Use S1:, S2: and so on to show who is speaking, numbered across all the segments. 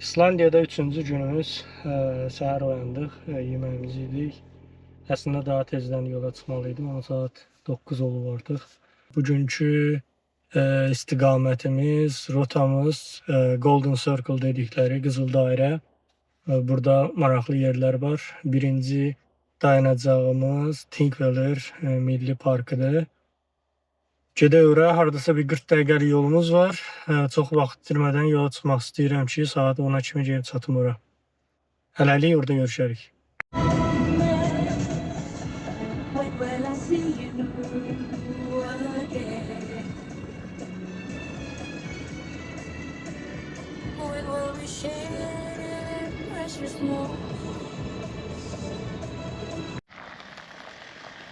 S1: İslandiyada üçüncü günümüz. Səhər oyandıq, yeməyimizi yedik. Əslində daha tezdən yola çıxmalıydım, amma saat 9 olub artıq. Bugünkü istiqamətimiz, rotamız Golden Circle dedikləri qızıl dairə. Burada maraqlı yerlər var. Birinci dayanacağımız Thingvellir Milli Parkıdır. Gedək ora, hardasa bir 40 dəqiqəlik yolumuz var. Çox vaxt itirmədən yola çıxmaq istəyirəm ki, saat 10-a kimi gedib çatım ora. Hələlik orada görüşərik.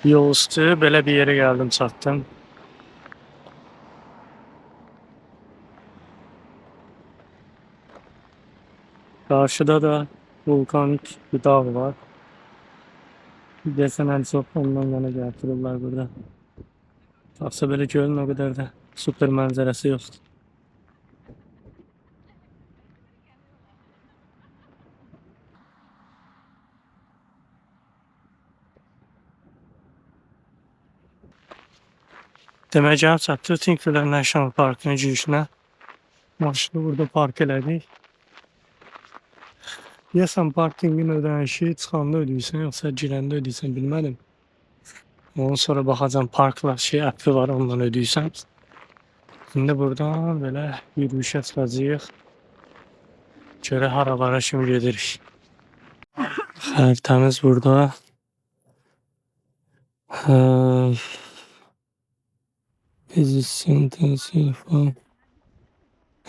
S1: Yol üstü belə bir yerə gəldim, çatdım. Karşıda da vulkanik bir dağ var. Desən ən çox ondan yana gətirirlər burada. Yoxsa belə gölün o qədər də super mənzərəsi yoxdur. Demək gəlib çatdıq Thingvellir National Parkının girişinə. Maşını burada park elədik. Deyəsən parkingin ödənişi çıxanda ödəyirsən, yoxsa girəndə ödəyirsən bilmədim. Ondan sonra baxacam parkla əppi var, ondan ödəyirsən. İndi buradan belə yürüyüşə çıxacağıq. Görə haralara kimi gedirik. Xəritəmiz burada. Biz intensiv falan.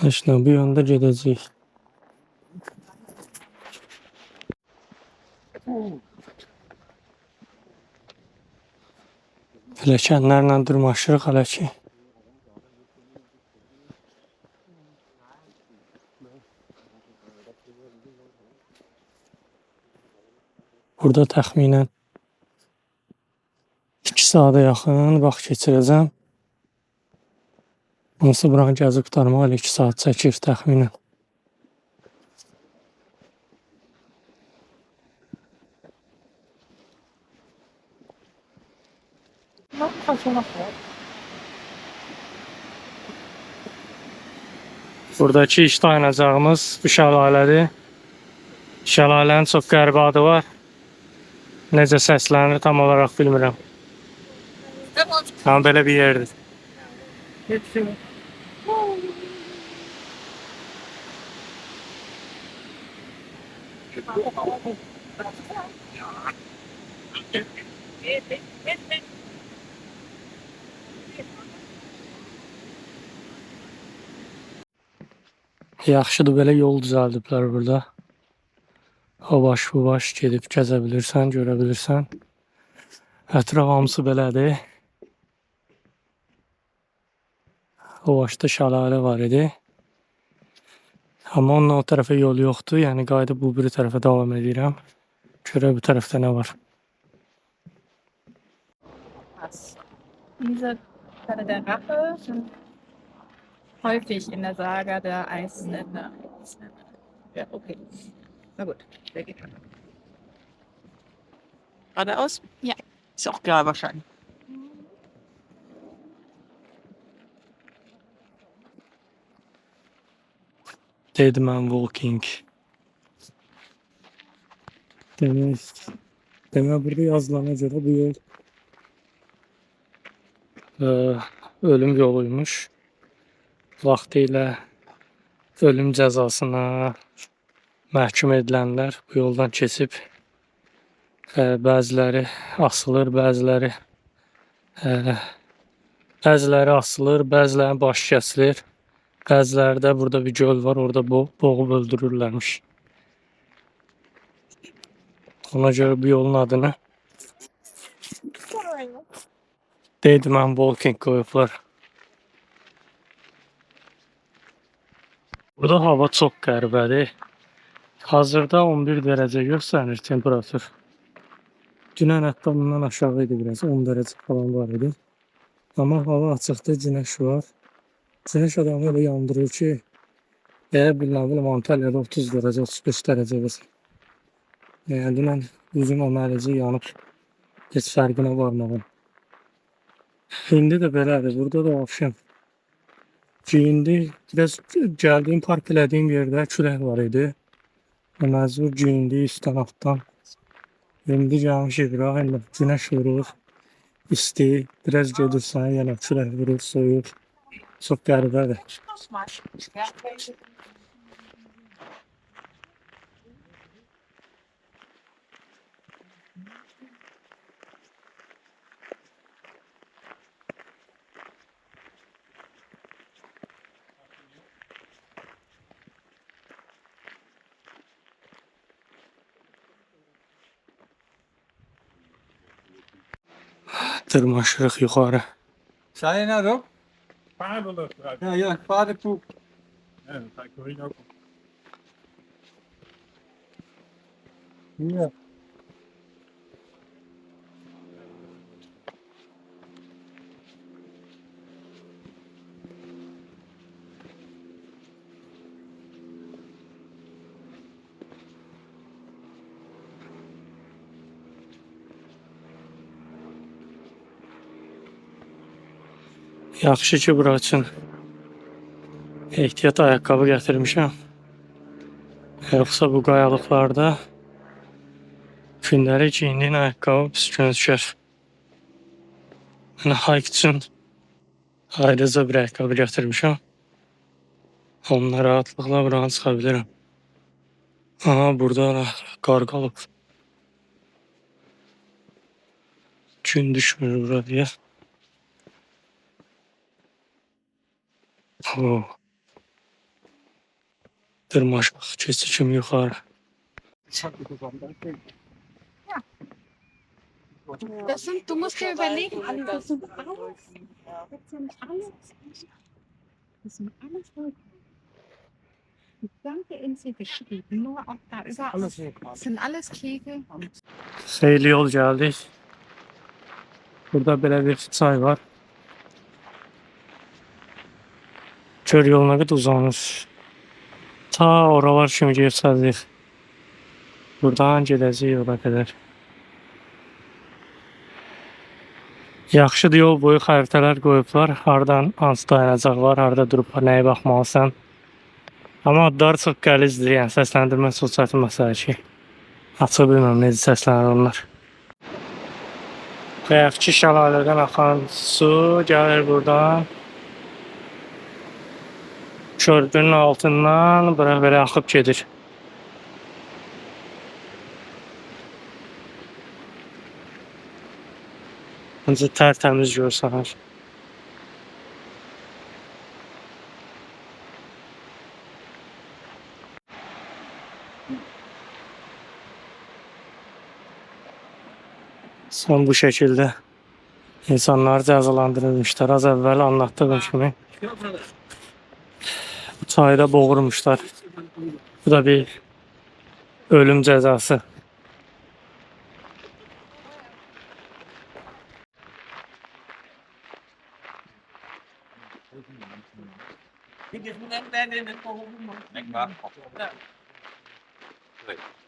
S1: Aşağı bir yanda gedəcəyik. Pilləkənlərlə dırmaşırıq hələ ki. Burada təxminən 2 saata yaxın vaxt keçirəcəm. Onsa buranı gəzib qurtarmaq elə 2 saat çəkir təxminən. Buradakı iş dayanacağımız bu şəlalədir. Şəlalənin çox qəribə adı var. Necə səslənir tam olaraq bilmirəm. Amma belə bir yerdir. Yaxşıdır, belə yol düzəldiblər burada. O baş bu baş gedib gəzə bilirsən, görə bilirsən. Ətraf hamısı belədir. O başda şəlalə var idi. Amma onunla o tərəfə yol yoxdur. Yəni qayıdıb bu biri tərəfə davam edirəm. Görə bu tərəfdə nə var.
S2: Diese Quelle der Rache sind häufig in der Saga der Eisländer. Ja, okay. Na gut, der geht. Geradeaus? Ja. Ist auch klar wahrscheinlich.
S1: Dead Man Walking. Demək burada yazılana görə bu yol ölüm yoluymuş. Vaxtilə ölüm cəzasına məhkum edilənlər bu yoldan keçib bəziləri asılır, bəziləri asılır, bəzilərinin başı kəsilir. Bəziləri də burada bir göl var, orada boğub öldürürlərmiş. Ona görə bu yolun adını Dead Man Walking qoyublar. Burada hava çox qəribədir. Hazırda 11 dərəcə göstərir temperatur. Dünən hətta bundan aşağı idi biraz, 10 dərəcə falan var idi. Amma hava açıqdır, günəş var. Günəş adamı elə yandırır ki, Bilmem Antalya'da 30 derece 35 derecede. Yani uzun analizi yanıp heç fərqinə varmadım. İndi də belədir. Burada da akşam giyindi. Biraz gəldiyim park elədiyim yerdə külək var idi. Məcbur giyindi üstdən altdan. İndi gəlmişik bura. Hələ günəş vurur. İsti. Biraz gedirsən yenə külək vurur, soyur. Çox qəribədir. Tırmaşırıq yuxarı.
S3: Zei je nou toch?
S4: Paardenlucht eruit.
S3: Ja, ja, paardenpoep.
S4: Ja, dat zei Corine ook al.
S3: Ja.
S1: Yaxşı ki bura üçün ehtiyat ayaqqabı gətirmişəm. Yoxsa bu qayalıqlarda gündəlik giyindiyin ayaqqabı pis günə düşər. Mən hike üçün ayrıca bir ayaqqabı gətirmişəm. Onunla rahatlıqla buranı çıxa bilirəm. Aha, burada qar qalıb. Gün düşmür bura deyə. Tırmaşıq, keçikim yuxarı.
S2: Das sind, du musst dir überlegen, alles, das sind alles. Das sind alles. Das sind alles Leute. Die ganze Insel geschrieben, nur auch da überall. Das sind alles Kegel.
S1: Xeyli yol gəldik. Burada belə bir çay var. Çöl yoluna qədər uzanır. Ta oralar kimi geçsədik. Buradan gedəcəyik yola qədər. Yaxşıdır, yol boyu xəritələr qoyublar. Hardan hansı dayanacaq var, harda durub nəyə baxmalısan. Amma adları çox qəlizdir, yəni səsləndirmə çox çətin məsələ ki. Açıq bilməm necə səslənir onlar. Qayaqçı şəlalədən axan su gəlir buradan. Körpünün altından bura belə axıb gedir. Necə tərtəmiz görsənir. Son bu şəkildə insanlar cəzalandırılmışlar. Az əvvəl anlattığım kimi. Çayda boğurmuşlar. Bu da bir ölüm cəzası.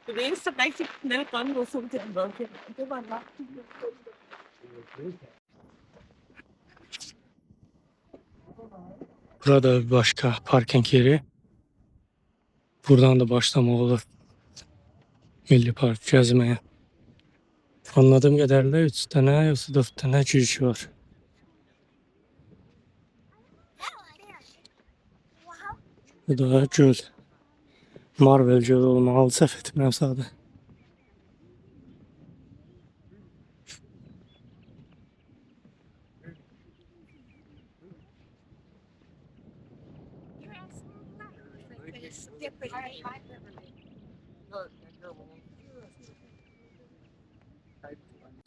S5: Det eneste rigtig knald grønne var sådan til Mørke. Det var nok.
S1: Burada bir başka parking yeri. Buradan da başlamaq olur. Milli Park gəzməyə. Anladığım qədərlə 3 dənə yoxsa 4 dənə giriş var. Bu da göl. Marvel gölü olmalı, səhv etmirəmsə adı.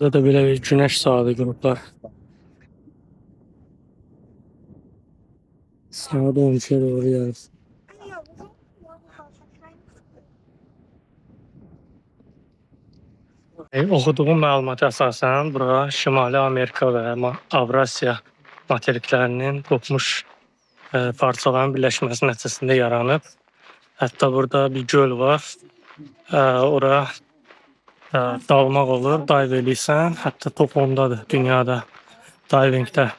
S1: Burada da belə bir günəş saatı qruplar. Saat 12'ye doğru yarız. Oxuduğum məlumata əsasən bura Şimali Amerika və Avrasiya materiklərinin qopmuş parçaların birləşməsi nəticəsində yaranıb. Hatta burada bir göl var. Ora dalmaq olur, dive eləyirsən. Hətta top ondadır dünyada divingdə.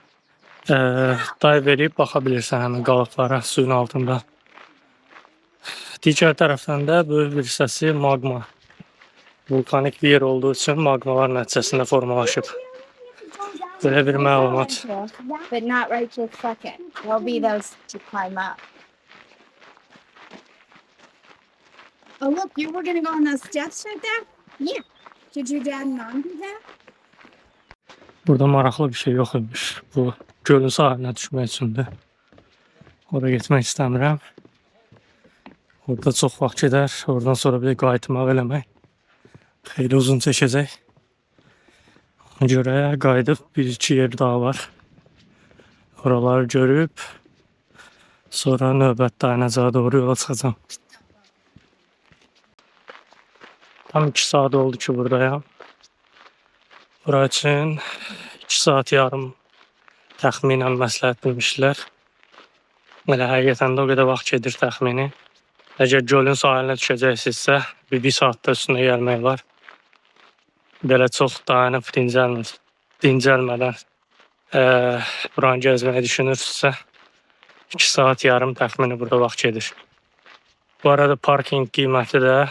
S1: Dive eləyib baxa bilirsən həmin qalıqlara suyun altında. Digər tərəfdən də böyük bir hissəsi magma. Vulkanik bir yer olduğu üçün magmalar nəticəsində formalaşıb. Böyle bir məlumat.
S2: But not right this second. There'll be those to climb up. Oh, look, you were going to go on those steps right there? Yeah. Did your dad and mom do that?
S1: Burada maraqlı bir şey yox imiş. Bu gölün sahilinə düşmək üçündür. Oraya getmək istəmirəm. Orada çox vaxt gedər. Oradan sonra bir də qayıtmaq eləmək xeyli uzun çəkəcək. Ona görə qayıdıb bir-iki yer daha var. Oraları görüb sonra növbət dayanacağa doğru yola çıxacağam. Tam 2 saat oldu ki buradayam. Bura üçün 2 saat yarım təxminən məsləhət bilmişlər. Elə həqiqətən də o qədər vaxt gedir təxmini. Əgər gölün sahilinə düşəcəksinizsə, bir saatda üstünə gəlmək var. Belə çox dayanıb dincəlmədən buranı gəzməyi düşünürsünüzsə, 2 saat yarım təxmini burada vaxt gedir. Bu arada parking qiyməti də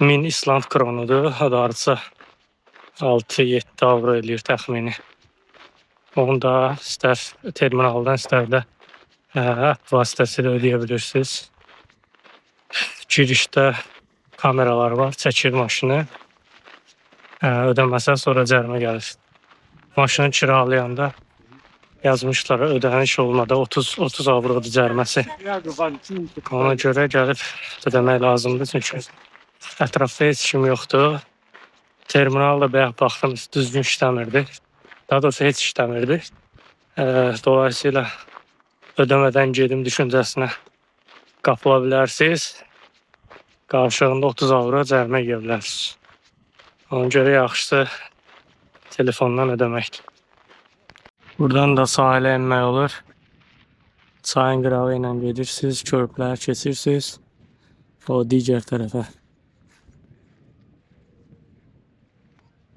S1: 1000 İsland kronudur. Hadarsa 6-7 avro eləyir təxmini. Onu da istər terminaldan, istər də app vasitəsilə ödeyə bilirsiniz. Girişdə kameralar var, çəkir maşını. Ödəməsə sonra cərimə gəlir. Maşını kiralayanda yazmışlar ödəniş olmadı 30 avrodur cəriməsi. Ona görə gəlib ödəmək lazımdır çünki ətrafda heç kim yoxdur. Terminalda bayaq baxdım düzgün işləmirdi. Daha doğrusu heç işləmirdi. Dolayısıyla ödəmədən gedim düşüncəsinə qapıla bilərsiniz. Qarşılığında 30 avro cərimə yiyə bilərsiniz. Ona görə yaxşısı telefondan ödəməkdir. Buradan da sahilə enmək olur. Çayın qırağı ilə gedirsiniz, körpülər keçirsiniz. O digər tərəfə.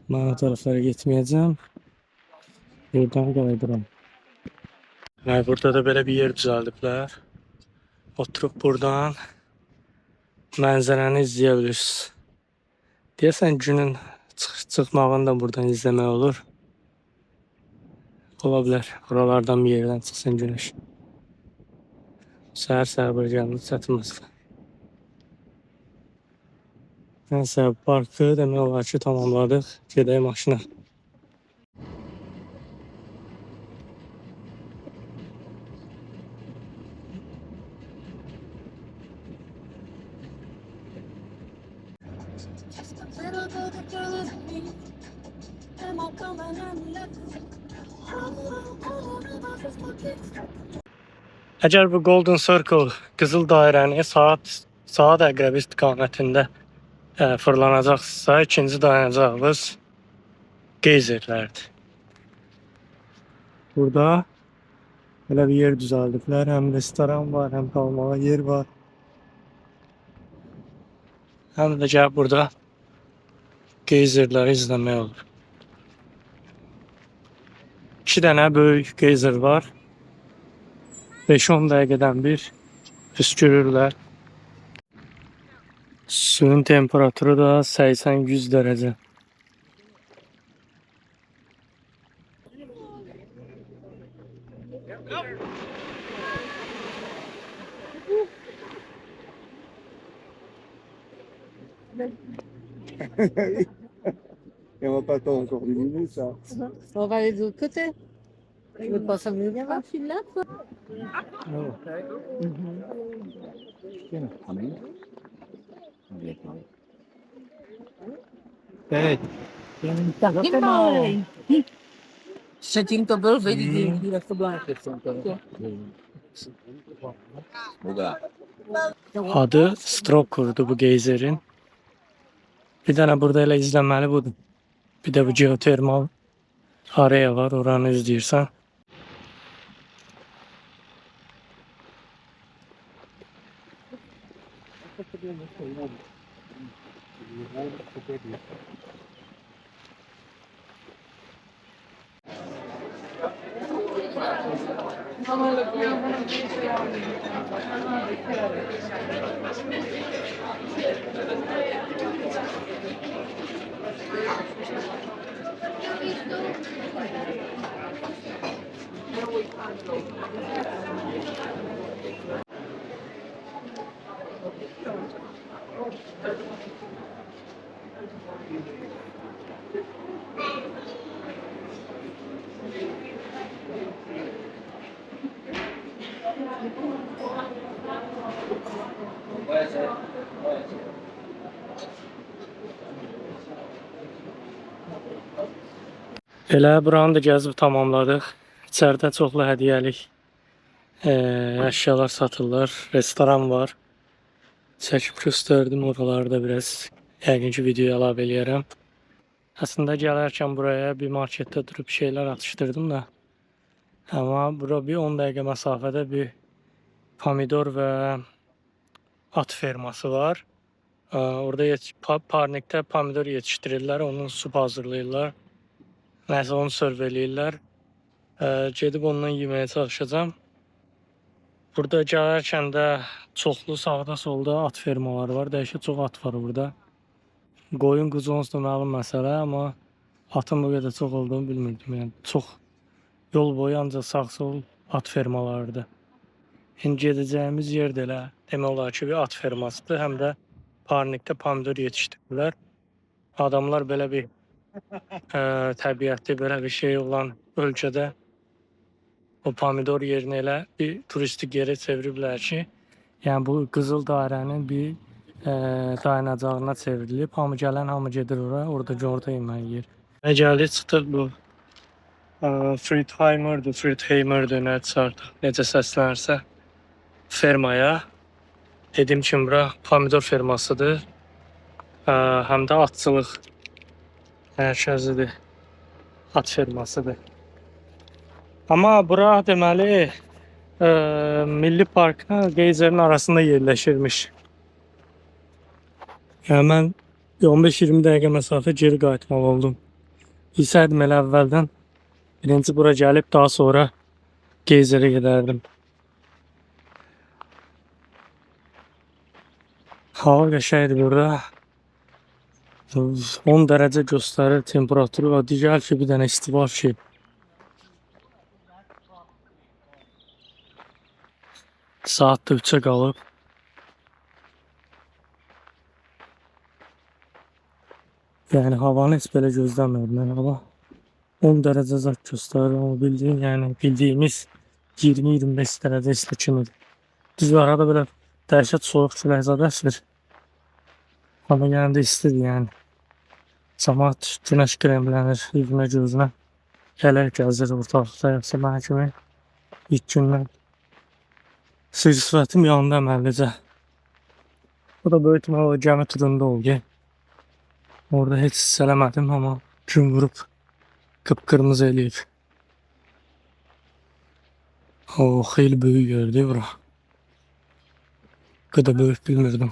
S1: Mən o tərəflərə getməyəcəm. Buradan qayıdıram. Burada da belə bir yer düzəldiblər. Oturub buradan mənzərəni izləyə bilirsiniz. Deyəsən günün çıxmağını da buradan izləmək olur. Ola bilər. Buralardan bir yerdən çıxsın günəş. Səhər bir gəlmə çətinməsin. Nəysə, parkı demək olar ki tamamladıq. Gedək maşına. Əgər bu Golden Circle qızıl dairəni saat əqrəbi istiqamətində fırlanacaqsınızsa, ikinci dayanacağınız geyzerlərdir. Burada belə bir yer düzəldiblər. Həm restoran var, həm qalmağa yer var. Həm də gəlib burada geyzerləri izləmək olur. 2 dənə böyük geyzer var. 5-10 dəqiqədən bir püskürürlər. Suyun temperaturu da 80-100 dərəcə.
S3: Et on va pas attendre encore 10 minutes, ça.
S5: On va aller de l'autre côté. Je veux pas s'amuser là. Là, quoi.
S3: Evet.
S5: Szczecin to był, wyjdzie i rozpoglądać.
S1: Adı Strokur'du bu geyzerin. Bir tane burada elə izləməli budur. Bir də bu geotermal area var, oranı izləyirsən. Elə buranı da gəzib tamamladıq. İçəridə çoxlu hədiyyəlik əşyalar satırlar. Restoran var. Çəkib göstərdim oralarda biraz. Yəqin ki videoya əlavə eləyərəm. Əslində gələrkən buraya bir marketdə durub şeylər atışdırdım da. Amma bura bir 10 dəqiqə məsafədə bir pomidor və at ferması var. Orada parnikdə pomidor yetişdirirlər, onun sup hazırlayırlar. Nəsə onu serv eləyirlər. Gedib ondan yeməyə çalışacağam. Burada gələrkən də çoxlu sağda solda at fermaları var. Dəhşət çox at var burada. Qoyun quzu onsuz da məlum məsələ, amma atın bu qədər çox olduğunu bilmirdim. Yəni çox yol boyu ancaq sağ-sol at fermalarıdır. İndi gedəcəyimiz yer də elə demək olar ki, bir at fermasıdır. Həm də parnikdə pomidor yetişdirirlər. Adamlar belə bir təbiətli belə bir şey olan ölkədə o pomidor yerinə elə bir turistik yerə çeviriblər ki, yəni bu qızıl dairənin bir dayanacağına çevrilib. Hamı gələn, hamı gedir ora, orada yemək yer. Nə gəldi, çıxdıq bu Friedheimer'dır, nədirsə artıq, necə səslənirsə fermaya. Dediyim kimi bura pomidor fermasıdır. Həm də atçılıq mərkəzidir. At fermasıdır. Amma bura deməli Milli Parkla Geyzerin arasında yerləşirmiş. Yəni mən 15-20 dəqiqə məsafə geri qayıtmalı oldum. Bilsəydim elə əvvəldən birinci bura gəlib daha sonra Geyzerə gedərdim. Hava qəşəngdir burada. 10 dərəcə göstərir temperaturu və digər ki bir dənə isti var ki. Saat da 3'ə qalıb. Yəni havanı heç belə gözləmirdim mən, hava 10 dərəcə zət göstərir, amma bildiyimiz 20-25 dərəcə isti kimidir. Düz arada belə dəhşət soyuq külək zad əsir. Amma yəni də istidir yəni. Cəmaət günəş kremlənir üzünə gözünə. Gələr gəzir ortalıqda, yoxsa mənə kimi ilk gündən sifətim yanında əməllicə. Bu da böyük ihtimalle gəmi turunda oldu. Orada heç hiss eləmədim, amma gün vurub qıpqırmızı eləyib. Xeyli böyük yerdir bura. Bu kadar böyük bilmirdim.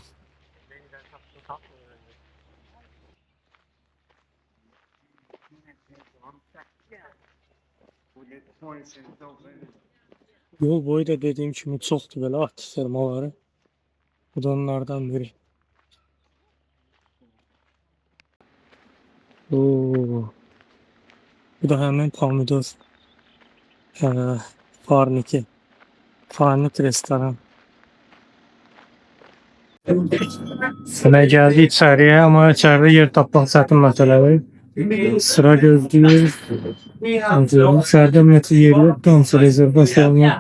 S1: Yol boyu da dediğim kimi çoxdur belə at fermaları. Bu da onlardan biri. Bu da həmin pomidor Parnik restoran. Sıra geldi içeriye ama içeride yer tapmak zaten meseledir. Sıra gözlüyor. İçeride metro yeri yok. Dansı rezervasyonu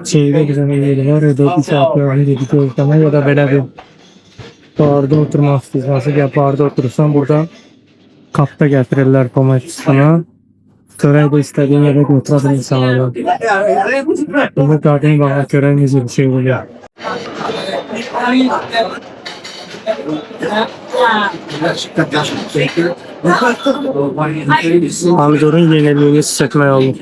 S1: şeyde bir tane yeri var. O da bir saatlerinde dedik ortama ya da böyle bir barda oturmak istiyorsan ya barda oturursan burada kapta getirirler Pomacısına. Sonra da istediğin yere götürebilir sana. Bunu zaten bana göre bir şey oluyor. Amcorun yeniliğini hissetmeye olur.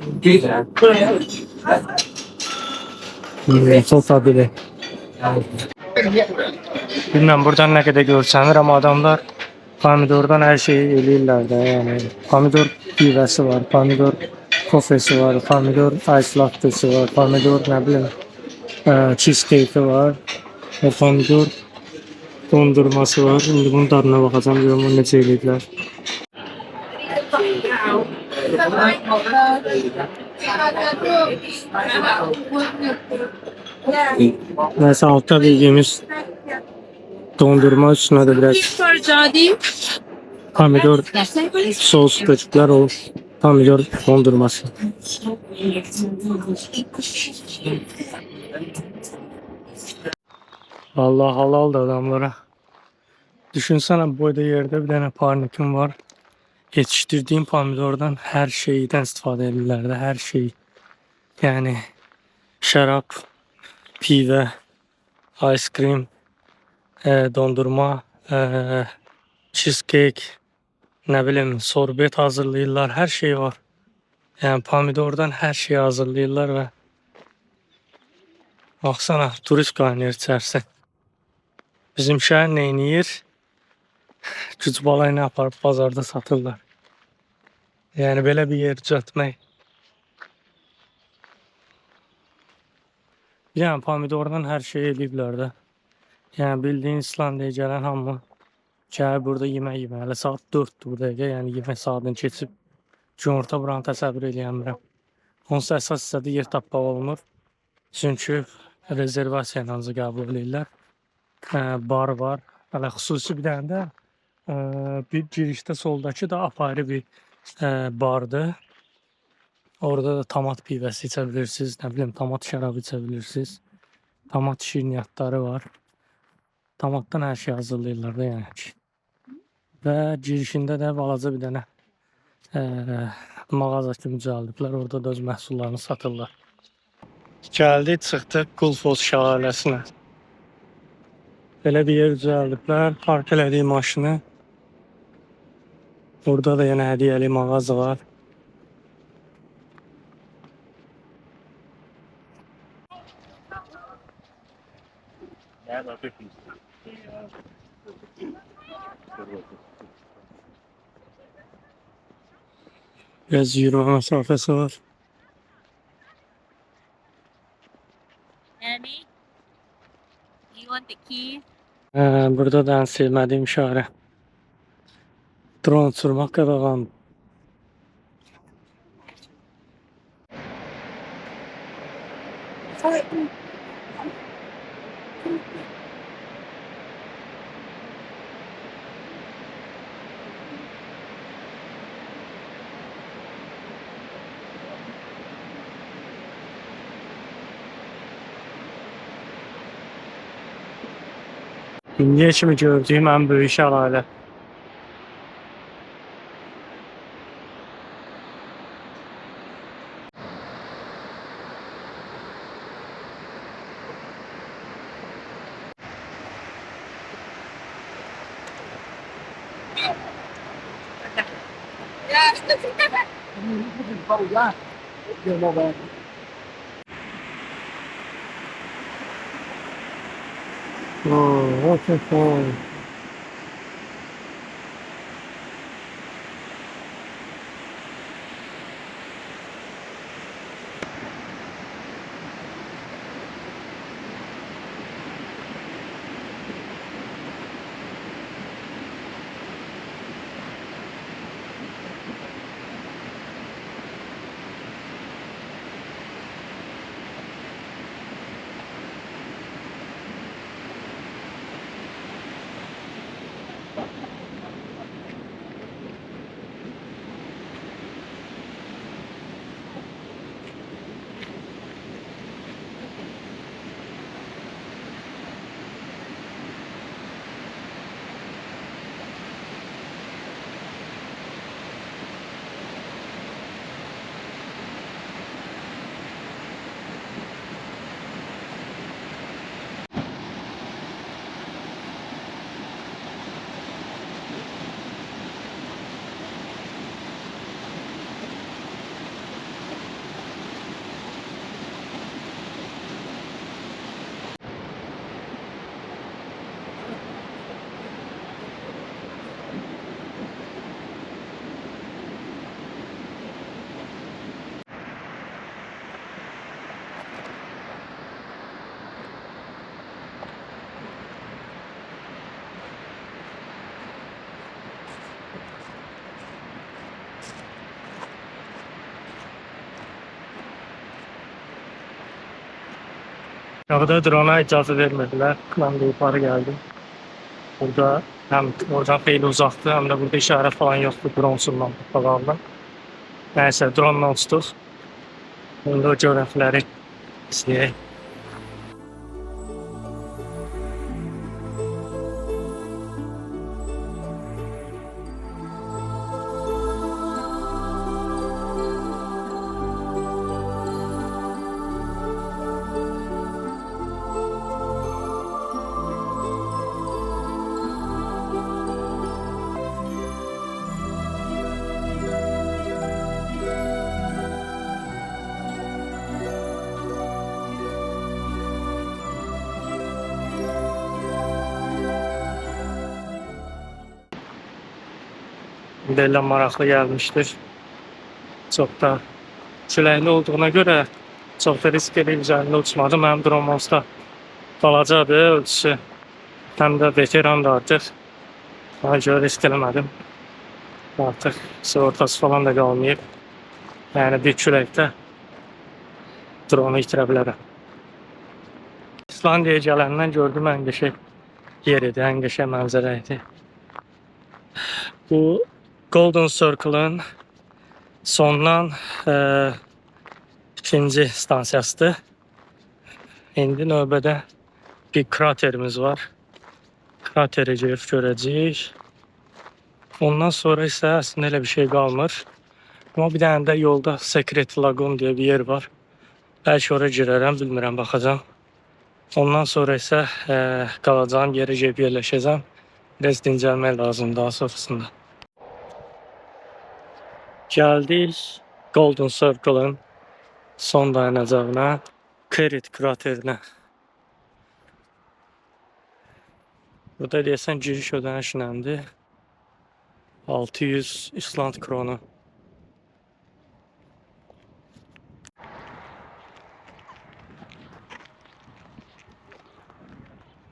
S1: Çok tabii. Bilmem buradan ne kadar görsənir, ama adamlar pomidordan her şeyi eləyirlər də. Yəni pomidor pivəsi var, pomidor kofesi var, pomidor ice latte'si var, pomidor ne bileyim cheesecake'i var, pomidor dondurması var. Şimdi bunun tadına bakacağım, görüm onu necə eləyiblər. Mesela altta bildiğimiz dondurma üstüne de biraz pomidor sos döküpler, o pomidor dondurması. Allah halal da adamlara. Düşünsene böyle yerde bir tane parnikim var. Yetiştirdiğim pomidordan her şeyden istifadə edirlər də, her şey. Yani şarap, pivə, ice cream, dondurma, cheesecake, ne bileyim sorbet hazırlayırlar, her şey var. Yani pomidordan her şeyi hazırlayırlar ve baksana turist kaynıyor içerisi. Bizim şəhər neyniyir? Güc balayını aparıb bazarda satırlar. Yani böyle bir yer düzəltmək. Yani pomidordan her şey eləyiblər də. Yani bildiğin İslandiyaya gələn hamı gəlir burada yemək yeməli. Saat 4'dür bu dəqiqə, yəni yemək saatını keçib. Günorta buranı təsəvvür eləyəmirəm. Onsuz əsas hissədə yer tapmaq olmur. Çünki rezervasiya ilə ancaq qəbul edirlər. Bar var. Hələ xüsusi bir dənə də bir girişdə soldakı da apayrı bir bardır. Orada da tomat pivəsi içə bilirsiniz. Nə bilim tomat şərabı içə bilirsiniz. Tomat şirniyyatları var. Tomatdan her şey hazırlayırlar da yani. Və girişində də balaca bir dənə mağaza kimi düzəldiblər. Orada da öz məhsullarını satırlar. Gəldik, çıxdıq Qulfos şəlaləsinə. Belə bir yer düzəldiblər. Park elədik maşını. Burada da yenə hədiyyəli mağaza var.
S4: Ja, dat is niet.
S1: Biraz yürüme mesafesi var.
S5: Annie, you want the key?
S1: Burada da en sevmediğim işare. Drone sürmek qadağan. İndiyə kimi gördüyüm ən böyük şəlalə. Oh, çok cool. Aşağıda drona icazə vermədilər. Mən də yuxarı gəldim. Burada həm oradan xeyli uzaqdır, həm də burada işarət falan yoxdur dronsuzla bağlı. Nəysə, dronla uçduq. İndi o görüntüləri izləyək. Belə maraqlı gəlmişdir. Çox da küləkli olduğuna görə çox da risk edib üzərində uçmadım. Mənim dronum da balacadır, ölçüsü həm də veterandır artıq. Ona görə risk eləmədim. Artıq sığortası falan da qalmayıb. Yəni bir küləkdə dronu itirə bilərəm. İslandiyaya gələndən gördüm ən qəşəng yer idi, ən qəşəng mənzərə idi. Bu Golden Circle'ın sondan ikinci stansiyasıdır. İndi növbədə bir kraterimiz var. Krateri görəcəyik. Ondan sonra isə əslində elə bir şey qalmır. Amma bir dənə də yolda Secret Lagoon deyə bir yer var. Bəlkə oraya girərəm, bilmirəm, baxacağım. Ondan sonra isə qalacağım yerə gedib yerləşəcəm. Biraz dincəlmək lazım daha sonrasında. Gəldik Golden Circle'ın son dayanacağına, Kerit kraterinə. Burada deyəsən giriş ödənişləndir. 600 İsland kronu.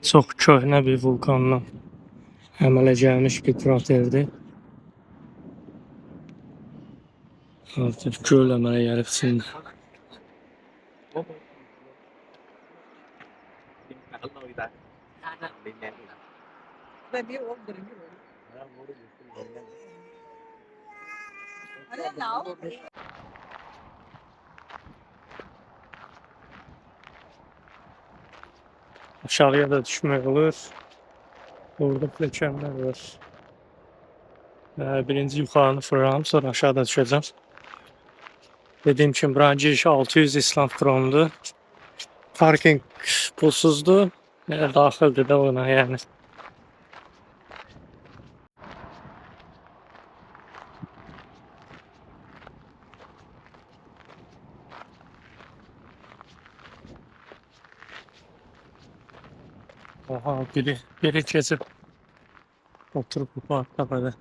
S1: Çox köhnə bir vulkandan əmələ gəlmiş bir kraterdir. Artıq göl əmələ gəlib içində. Aşağıya da düşmək olur. Burada pləkanlar var. Birinci yuxarını fırlanıb, sonra aşağıda düşəcəm. Dediyim kimi buranın girişi 600 İsland kronudur. Parking pulsuzdur. Daxildir də ona yəni. Oha, biri keçib oturub bu parkda belə.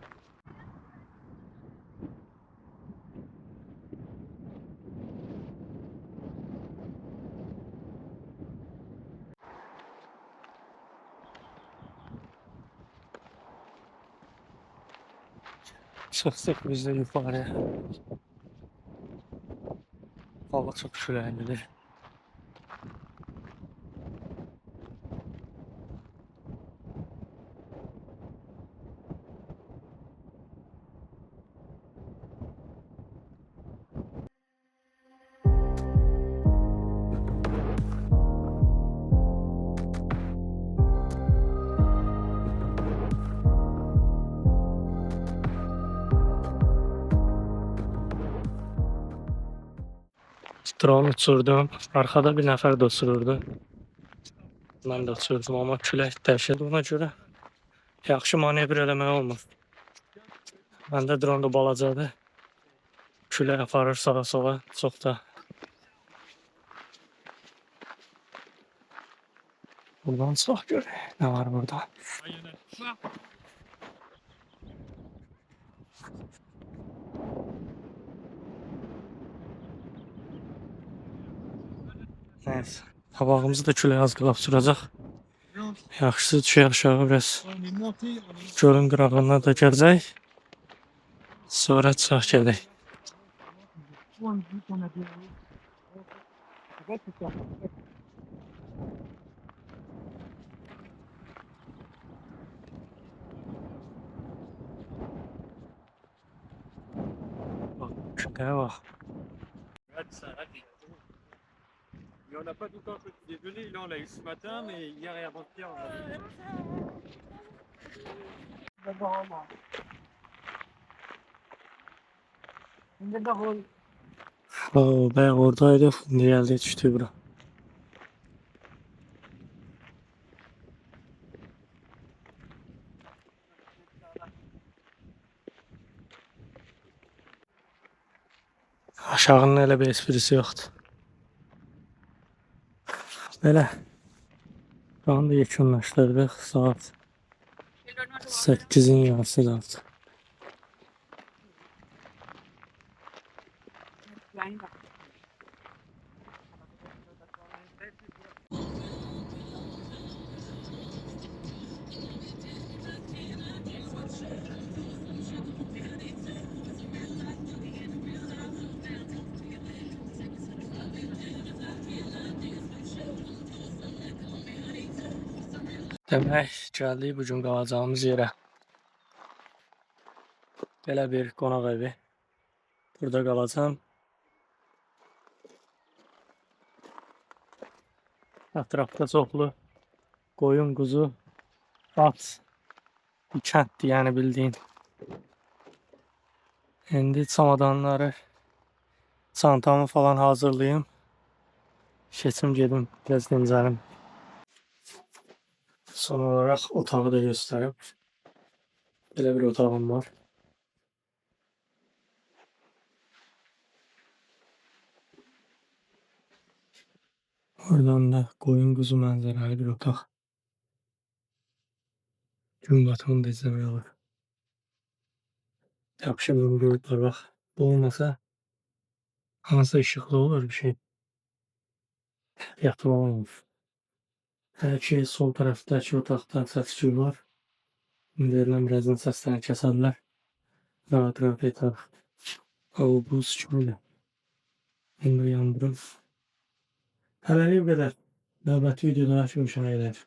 S1: Çıxdıq biz də yuxarıya. Hava çox küləklidir. Drone uçurdum. Arkada bir nəfər də uçururdu. Mən də uçurdum, amma külək dəhşət. Ona görə yaxşı manevr eləmək olmur. Məndə drone da balacadır. Külək aparır sağa sola. Çox da. Buradan çıxaq görək. Nə var burada? Neyse. Tabağımızı da külək az qalaq sürəcək. Yaxşısı düşək aşağı biraz. Gölün qırağına da gələcək. Sonra çıxaq gedək. Bak şuraya bak.
S4: Regarde ça, là, il n'y en a pas tout le temps petit déjeuner. Là, on l'a eu ce matin, mais hier et avant-hier, on l'a eu.
S1: Oo, ben oradaydı. Ne geldi yetişti bura. Aşağının elə bir esprisi yoxdur. Belə. Şu anda yekunlaşdırdıq. Saat 8'in yarısı artık. Demək, gəldik bu gün qalacağımız yerə. Belə bir qonaq evi. Burada qalacağım. Ətrafda çoxlu qoyun, quzu, at, bir kənddir yəni bildiyin. İndi çamadanları, çantamı falan hazırlayayım. Keçim gedim, biraz dincəlim. Son olarak otağı da göstereyim. Böyle bir otağım var. Oradan da koyun kuzu manzaralı bir otak. Gün batımını da izlemeye olur. Yaxşı bir görüntü var bak. Bu olmasa hansı ışıklı olur bir şey. Yatma olur. Her şey sol taraftaki otakta səs var. İndirilən birazdan səslərini kəsərlər. Rahat rahat yatar. Hava buz kimi. Onu da yandırım. Hələlik bu qədər. Növbəti videoda görüşənə qədər.